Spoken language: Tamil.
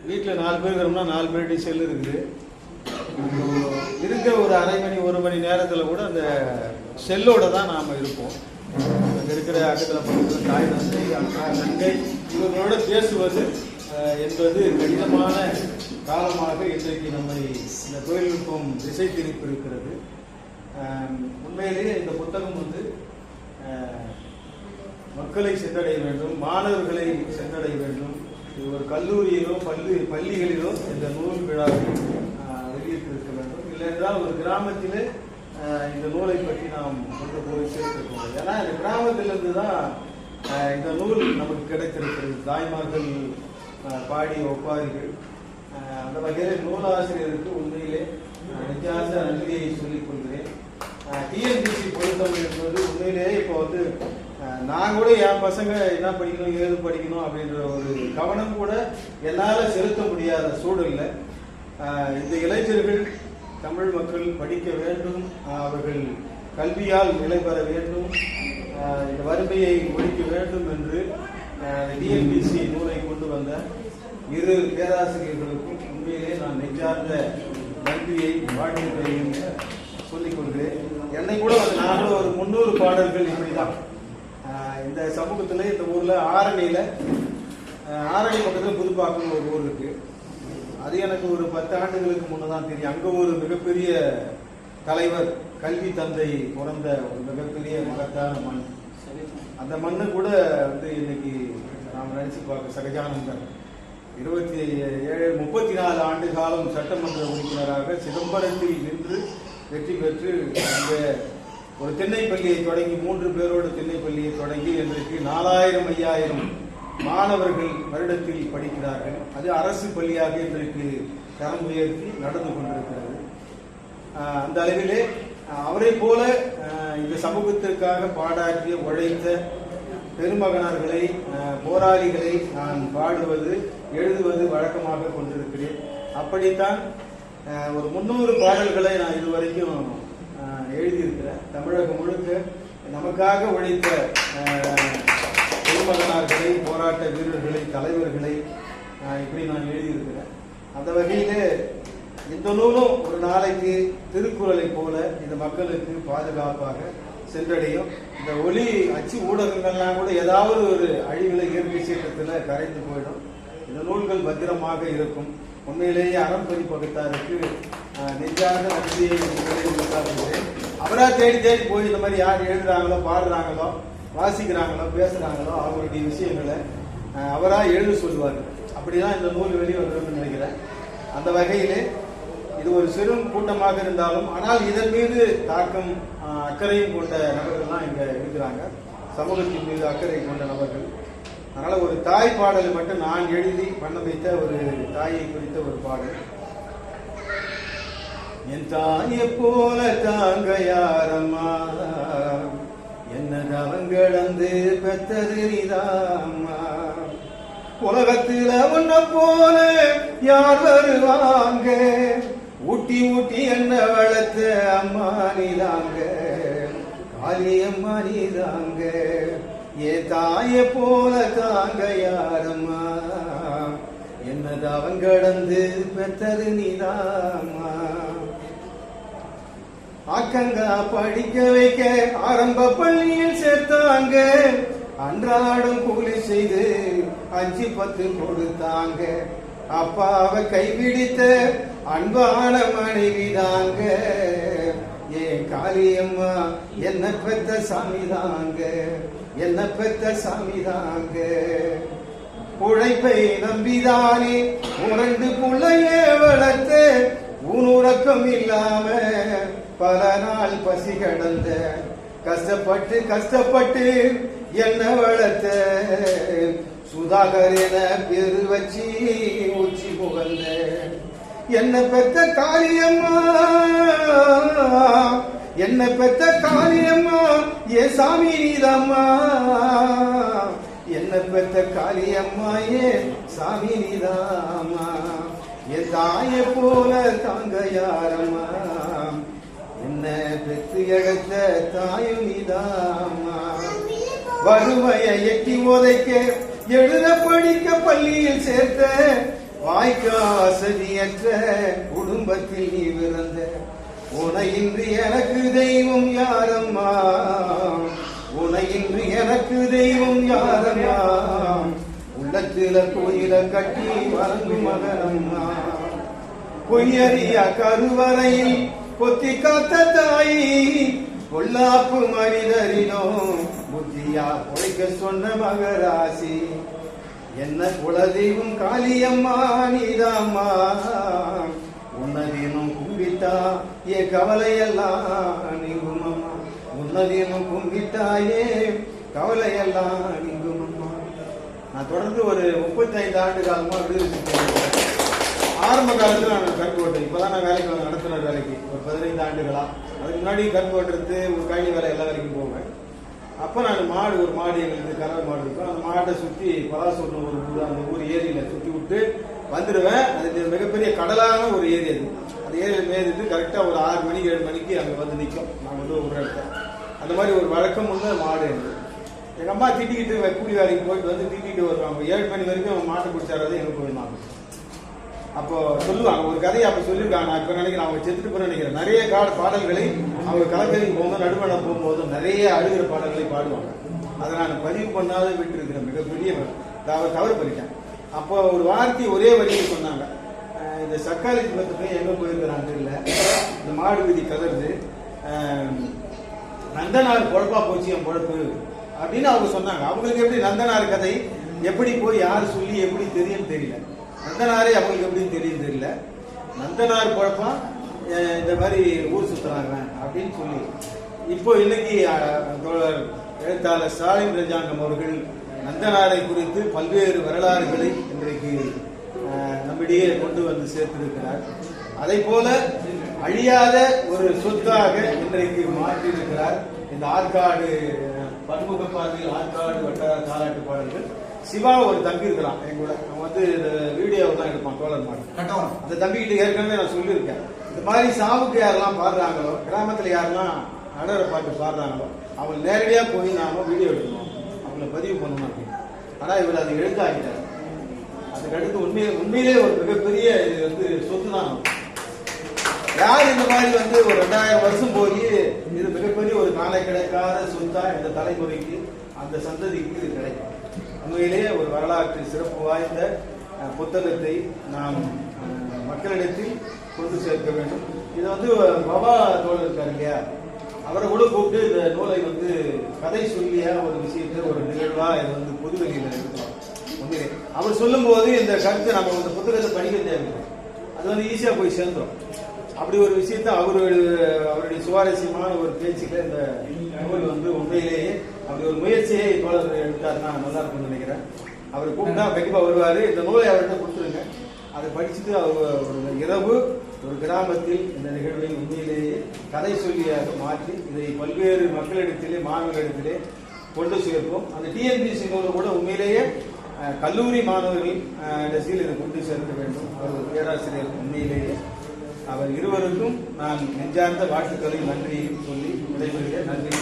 வீட்டில் 4 பேர் இருக்கிறோம்னா 4 பேருடைய செல் இருக்குது. இருக்க ஒரு அரை மணி 1 மணி நேரத்தில் கூட அந்த செல்லோட தான் நாம் இருப்போம். அங்கே இருக்கிற அக்கத்தில் பக்கத்தில் தாய் தந்தை அக்கா தங்கை இவர்களோட பேசுவது என்பது கடினமான காலமாக இன்றைக்கு நம்மை இந்த தொழில்நுட்பம் திசை திருப்பி இருக்கிறது. உண்மையிலேயே இந்த புத்தகம் மக்களை சென்றடைய வேண்டும், மாணவர்களை சென்றடைய வேண்டும். இது ஒரு கல்லூரியிலோ பள்ளிகளிலோ இந்த நூல் விழாவை வெளியிட்டிருக்க வேண்டும். இல்லை என்றால் ஒரு கிராமத்திலே இந்த நூலை பற்றி நாம் கொண்டு போய் சேர்த்திருக்கோம். ஏன்னா இந்த கிராமத்திலிருந்து தான் இந்த நூல் நமக்கு கிடைத்திருக்கிறது. தாய்மார்கள் பாடிய ஒப்பாரிகள். அந்த வகையில் நூலாசிரியருக்கு உண்மையிலே நிஜார்ந்த நன்றியை சொல்லிக் கொள்கிறேன். டிஎன்பிசி பொருத்தமிழ் என்பது உண்மையிலேயே இப்போ நான் கூட என் பசங்க என்ன படிக்கணும் ஏது படிக்கணும் அப்படின்ற ஒரு கவனம் கூட என்னால் செலுத்த முடியாத சூழல்ல இந்த இளைஞர்கள் தமிழ் மக்கள் படிக்க வேண்டும், அவர்கள் கல்வியால் நிலை பெற வேண்டும், இந்த வறுமையை ஒழிக்க வேண்டும் என்று டிஎன்பிசி நூலை கொண்டு வந்த இரு பேராசிரியர்களுக்கும் உண்மையிலே நான் நெஞ்சார்ந்த நன்றியை வாழ்க்கையையும் சொல்லிக் கொள்கிறேன். என்னை கூட நானும் ஒரு 300 பாடல்கள் இப்படிதான் இந்த சமூகத்தில் இந்த ஊர்ல ஆரணி பக்கத்தில் புதுப்பாக்கம் ஒரு ஊர் இருக்கு. அது எனக்கு ஒரு 10 ஆண்டுகளுக்கு முன்னதான் தெரியும். அங்க ஒரு மிகப்பெரிய தலைவர் கல்வி தந்தை பிறந்த ஒரு மிகப்பெரிய மகத்தான மண். அந்த மண்ணு கூட இன்னைக்கு நாம் நினைச்சு பார்க்க சகஜானந்தன் 34 ஆண்டு காலம் சட்டமன்ற உறுப்பினராக சிதம்பரத்தில் நின்று வெற்றி பெற்று அங்க ஒரு திண்ணை பள்ளியை தொடங்கி 3 பேரோடு திண்ணை பள்ளியை தொடங்கி இன்றைக்கு 4000 5000 மாணவர்கள் வருடத்தில் படிக்கிறார்கள். அது அரசு பள்ளியாக இன்றைக்கு தரம் உயர்த்தி நடந்து கொண்டிருக்கிறது. அந்த அளவிலே அவரை போல இந்த சமூகத்திற்காக பாடாற்றிய உழைத்த பெருமகனார்களை போராளிகளை நான் பாடுவது எழுதுவது வழக்கமாக கொண்டிருக்கிறேன். அப்படித்தான் ஒரு 300 பாடல்களை நான் இதுவரைக்கும் எழுதியிருக்கிறேன். தமிழகம் முழுக்க நமக்காக உழைத்த பெருமகனார்களை போராட்ட வீரர்களை தலைவர்களை இப்படி நான் எழுதியிருக்கிறேன். அந்த வகையிலே இந்த நூலும் ஒரு நாளைக்கு திருக்குறளை போல இந்த மக்களுக்கு பாதுகாப்பாக சென்றடையும். இந்த ஒலி அச்சு ஊடகங்கள்லாம் கூட ஏதாவது ஒரு அழிவுல இயற்கை சீற்றத்தில் கரைந்து போயிடும். இந்த நூல்கள் பத்திரமாக இருக்கும். உண்மையிலேயே அறம்பொறி பகுத்தாருக்கு நெஞ்சார்ந்த நன்றியை உண்டாக்குகிறேன். அவரா தேடி போய் இந்த மாதிரி யார் எழுதுறாங்களோ பாடுறாங்களோ வாசிக்கிறாங்களோ பேசுறாங்களோ அவருடைய விஷயங்களை அவரா எழுத சொல்லுவார்கள். அப்படிதான் இந்த நூல் வெளிவந்திருக்குன்னு நினைக்கிறேன். அந்த வகையிலே இது ஒரு சிறு கூட்டமாக இருந்தாலும் ஆனால் இதன் மீது தாக்கம் அக்கறையும் கொண்ட நபர்கள் தான் இங்க இருக்கிறாங்க. சமூகத்தின் மீது அக்கறை கொண்ட நபர்கள். அதனால ஒரு தாய் பாடலை மட்டும் நான் எழுதி பண்ண வைத்த ஒரு தாயை குறித்த ஒரு பாடல். என் தாயை போல தாங்க யாரம்மா, என்னது அவங்களந்து பெத்தது நீதாம்மா, உலகத்துல ஒன்ன போல யார் வருவாங்க, ஊட்டி என்ன வளர்த்த அம்மா நீதாங்க, காளியம்மா நீதாங்க, என் தாயை போல தாங்க யாரம்மா, என்னது அவன் கடந்து பெத்தது நீதாம்மா. அக்கங்கா படிக்க வைக்க ஆரம்ப பள்ளியில் சேர்த்தாங்க, அன்றாடம் கூலி செய்து 5-10 கொடுத்தாங்க, அப்பாவை கைபிடித்த அன்பான மனைவிதாங்க, ஏன் காளியம்மா என்ன பெத்த சாமிதாங்க, என்ன பெத்த சாமிதாங்க. உழைப்பை நம்பிதானே 2 புள்ளையே வளர்த்த, ஊனுறக்கம் இல்லாம பல நாள் பசி கடந்த, கஷ்டப்பட்டு என்ன வளர்த்த, சுதாகர் என பேரு வச்சு உச்சி புகழ்ந்த, என்ன பெத்த காளியம்மா, என்ன பெத்த காளியம்மா, ஏ சாமி நீதாம்மா, என்ன பெத்த காளியம்மா, ஏ சாமி நீதாம்மா, என் தாயை போல தாங்க யாரம்மா, என்ன பெத்து எடுத்த தாயும் நீதாம்மா. வறுமையை எட்டி உதைக்க எழுத படிக்க பள்ளியில் சேர்த்த, தாய்க்கு வசதியற்ற குடும்பத்தில் நீ பிறந்த உனையின்றி எனக்கு தெய்வம் யாரம்மா, உனையின்றி எனக்கு தெய்வம் யாரம்மா, உள்ளத்தில கோயில கட்டி வழங்கும் மகனம்மா, பொய்யறிய கருவறையில் பொத்தி காத்த தாயி, பொல்லாப்பு மனிதரினோ புத்தியா பொழைக்க சொன்ன மகராசி, என்ன குலதெய்வம் காளியம்மா நீதாம்மா, உன்னதீனம் கும்பிட்டா ஏ கவலையெல்லாம் நீங்குமம்மா, உன்னதீனம் கும்பிட்டாயே கவலையெல்லாம் நீங்குமம்மா. நான் தொடர்ந்து ஒரு 35 ஆண்டு காலமா விடுதலை. ஆரம்ப காலத்தில் நான் கருப்பு ஓட்டு, இப்பதான் நான் வேலைக்கு நடத்துனர் வேலைக்கு ஒரு 15 ஆண்டுகளா. அதுக்கு முன்னாடி கருப்பு ஓட்டுறது ஒரு கழனி வேலை எல்லா வேலைக்கும் போவேன். அப்போ நான் மாடு, ஒரு மாடு எங்களுக்கு கறவை மாடு இருக்கும், அந்த மாட்டை சுற்றி பலாசோட்டு ஒரு ஊர், அந்த ஊர் ஏரியில சுற்றி விட்டு வந்துடுவேன். அது மிகப்பெரிய கடலான ஒரு ஏரி, அது அந்த ஏரியில் மேய்ந்துட்டு கரெக்டாக ஒரு 6 மணிக்கு 7 மணிக்கு அங்கே வந்து நிற்கும். நான் வந்து ஒரு இடத்த அந்த மாதிரி ஒரு வழக்கம் உள்ள மாடு எனக்கு. எங்கள் அம்மா திட்டிக்கிட்டு கூலி வேலைக்கு போயிட்டு வந்து திட்டிகிட்டு வருவாங்க. 7 மணி வரைக்கும் அவங்க மாட்டை பிடிச்சாரது எனக்கு போயிருந்தாங்க. அப்போ சொல்லுவாங்க ஒரு கதையை அப்போ சொல்லியிருக்காங்க. நான் இப்போ நினைக்கிறேன் அவங்க செத்துட்டு போய் நினைக்கிறேன். நிறைய பாடல்களை அவங்க கலக்கரைக்கு போகும்போது நடுவணம் போகும்போது நிறைய அழுகிற பாடல்களை பாடுவாங்க. அதை நான் பதிவு பண்ணாத விட்டு இருக்கிறேன், மிகப்பெரிய தவறு பண்ணிட்டேன். அப்போ ஒரு வார்த்தை ஒரே வழியில் சொன்னாங்க, இந்த சர்க்காரி போய் எங்கே போயிருக்கிறான்னு தெரியல, இந்த மாடு வீதி கதறுது, நந்தனார் பொழப்பா போச்சு என் பொழப்பு அப்படின்னு அவங்க சொன்னாங்க. அவங்களுக்கு எப்படி நந்தனார் கதை எப்படி போய் யார் சொல்லி எப்படி தெரியும் தெரியல, நந்தனாரே அவங்களுக்கு எப்படின்னு தெரியும் தெரியல, நந்தனார் குழப்பம் இந்த மாதிரி ஊர் சுத்துறாங்க அப்படின்னு சொல்லி. இப்போ இன்னைக்கு எழுத்தாளர் ஸ்டாலின் ரஜாங்கம் அவர்கள் நந்தனாரை குறித்து பல்வேறு வரலாறுகளை இன்றைக்கு நம்மிடையே கொண்டு வந்து சேர்த்திருக்கிறார். அதை போல அழியாத ஒரு சொத்தாக இன்றைக்கு மாற்றியிருக்கிறார் இந்த ஆற்காடு பன்முக பார்வையில் ஆற்காடு வட்டார தாலாட்டு பாடல்கள். சிவா ஒரு தம்பி இருக்கிறான் எங்கூட, அவன் வந்து இந்த வீடியோவை தான் எடுப்பான், தோழர் மாடு. அந்த தம்பிக்கிட்ட ஏற்கனவே நான் சொல்லியிருக்கேன், இந்த மாதிரி சாவுக்கு யாரெல்லாம் பாடுறாங்களோ, கிராமத்தில் யாரெல்லாம் அடரை பாட்டு பாடுறாங்களோ அவங்க நேரடியாக போய் நாம வீடியோ எடுக்கணும், அவங்கள பதிவு பண்ணணும் அப்படின்னு. ஆனால் இவர் அதை எழுத்தாக்கிட்டார். அதுக்கடுத்து உண்மையிலே ஒரு மிகப்பெரிய இது வந்து சொத்து தான். யார் இந்த மாதிரி வந்து ஒரு 2000 வருஷம் போய் இது மிகப்பெரிய ஒரு நாளை கிடைக்காத சொத்தா இந்த தலைமுறைக்கு அந்த சந்ததிக்கு இது கிடைக்கும். உண்மையிலேயே ஒரு வரலாற்று சிறப்பு வாய்ந்த புத்தகத்தை நாம் மக்களிடத்தில் கொண்டு சேர்க்க வேண்டும். இது வந்து பாபா தோழர் இருக்காரு இல்லையா, அவரை கூட கூப்பிட்டு இந்த நூலை வந்து கதை சொல்லிய ஒரு விஷயத்தை ஒரு நிகழ்வா இது வந்து பொதுவெளியில் இருக்கலாம். உண்மையிலே அவர் சொல்லும் போது இந்த கருத்தை நம்ம இந்த புத்தகத்தை படிக்க தேவையில்லை, அது வந்து ஈஸியா போய் சேர்ந்தோம். அப்படி ஒரு விஷயத்தை அவருடைய சுவாரஸ்யமான ஒரு பேச்சுக்கு இந்த நூல் வந்து உண்மையிலேயே அப்படி ஒரு முயற்சியை தோழர் எடுத்தாருன்னா நல்லா இருக்கும்னு நினைக்கிறேன். அவர் கூப்பிட்டா கண்டிப்பா வருவாரு. இந்த நூலை அவர்கிட்ட கொடுத்துருங்க, அதை படிச்சுட்டு அவர் ஒரு இரவு ஒரு கிராமத்தில் இந்த நிகழ்வை உண்மையிலேயே கதை சொல்லியாக மாற்றி இதை பல்வேறு மக்களிடத்திலே மாணவர்களிடத்திலே கொண்டு சேர்ப்போம். அந்த டிஎன்பிசி நூலை கூட உண்மையிலேயே கல்லூரி மாணவர்கள் இதை கொண்டு சேர்க்க வேண்டும். அவர் பேராசிரியர் உண்மையிலேயே அவர் இருவருக்கும் நான் நெஞ்சார்ந்த வாழ்த்துக்களை நன்றியையும் சொல்லி விடைபெறுகிறேன். நன்றி.